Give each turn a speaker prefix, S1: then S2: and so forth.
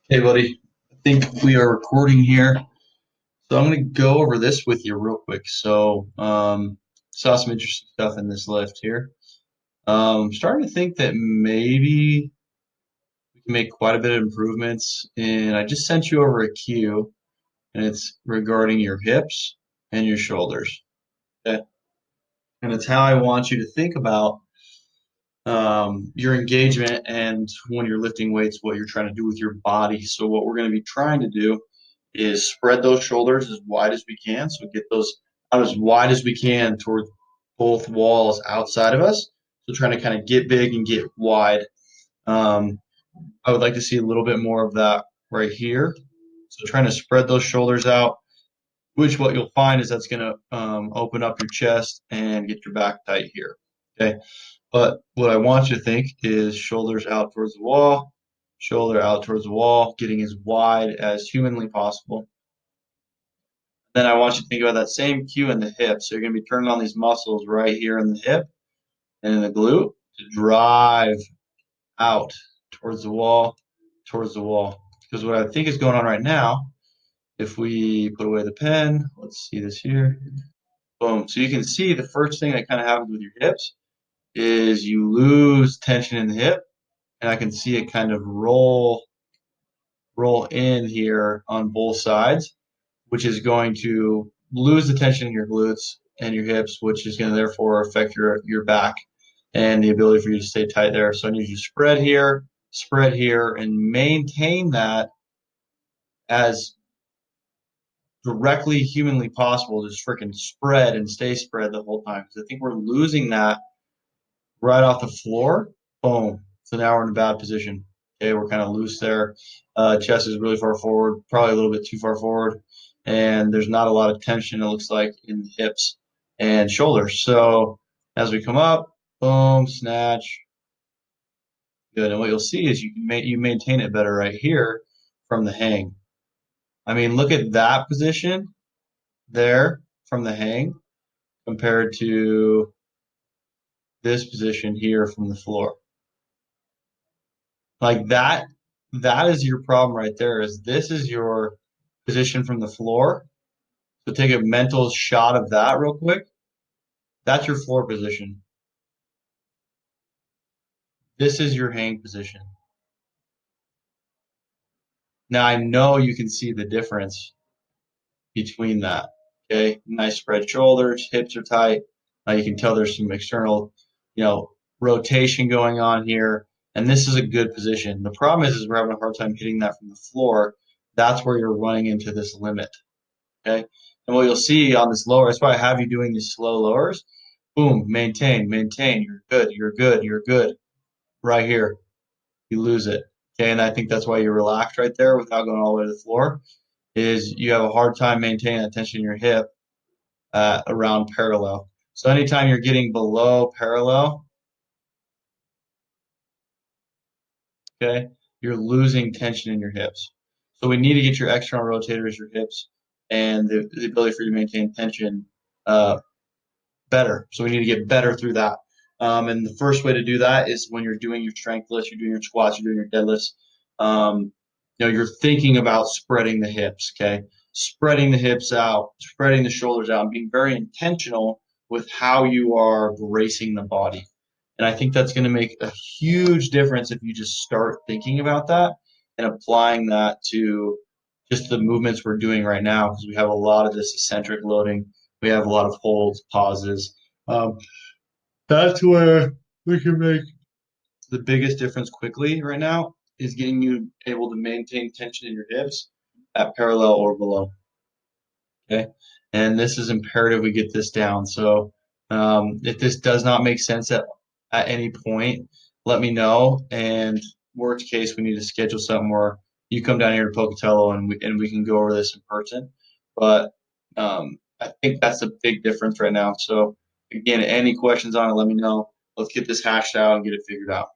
S1: Hey, buddy. I think we are recording here. So I'm going to go over this with you real quick. Saw some interesting stuff in this lift here. Starting to think that maybe we can make quite a bit of improvements. And I just sent you over a cue, and it's regarding your hips and your shoulders. Okay. And it's how I want you to think about your engagement and when you're lifting weights, what you're trying to do with your body. So what we're going to be trying to do is spread those shoulders as wide as we can. So get those out as wide as we can towards both walls outside of us. So trying to kind of get big and get wide. Um, I would like to see a little bit more of that right here. So trying to spread those shoulders out, which what you'll find is that's going to open up your chest and get your back tight here. Okay. But what I want you to think is shoulders out towards the wall, shoulder out towards the wall, getting as wide as humanly possible. Then I want you to think about that same cue in the hip. So you're going to be turning on these muscles right here in the hip and in the glute to drive out towards the wall, towards the wall. Because what I think is going on right now, if we put away the pen, let's see this here. Boom. So you can see the first thing that kind of happens with your hips is you lose tension in the hip, and I can see it kind of roll in here on both sides, which is going to lose the tension in your glutes and your hips, which is going to therefore affect your back and the ability for you to stay tight there. So I need you to spread here, and maintain that as directly humanly possible. Just freaking spread and stay spread the whole time. Because I think we're losing that right off the floor. Boom. So now we're in a bad position. Okay, we're kind of loose there. Chest is really far forward, probably a little bit too far forward, and there's not a lot of tension. It looks like in the hips and shoulders. So as we come up, boom, snatch, good. And what you'll see is you maintain it better right here from the hang. I mean, look at that position there from the hang compared to this position here from the floor. Like that is your problem right there. Is this is your position from the floor. So take a mental shot of that real quick. That's your floor position. This is your hang position. Now I know you can see the difference between that. Okay, nice spread shoulders, hips are tight. Now you can tell there's some external, you know, rotation going on here, and this is a good position. The problem is we're having a hard time hitting that from the floor. That's where you're running into this limit. Okay. And what you'll see on this lower, that's why I have you doing these slow lowers. Boom, maintain, maintain. You're good, you're good, you're good. Right here, you lose it. Okay. And I think that's why you're relaxed right there without going all the way to the floor, is you have a hard time maintaining that tension in your hip around parallel. So anytime you're getting below parallel, okay, you're losing tension in your hips. So we need to get your external rotators, your hips, and the ability for you to maintain tension better. So we need to get better through that. And the first way to do that is when you're doing your strength lifts, you're doing your squats, you're doing your deadlifts. You're thinking about spreading the hips, okay? Spreading the hips out, spreading the shoulders out, and being very intentional with how you are bracing the body. And I think that's going to make a huge difference if you just start thinking about that and applying that to just the movements we're doing right now, because we have a lot of this eccentric loading. We have a lot of holds, pauses. Um, that's where we can make the biggest difference quickly right now is getting you able to maintain tension in your hips at parallel or below. Okay. And this is imperative we get this down. So if this does not make sense at any point, let me know. And worst case, we need to schedule something where you come down here to Pocatello and we can go over this in person. But I think that's a big difference right now. So again, any questions on it, let me know. Let's get this hashed out and get it figured out.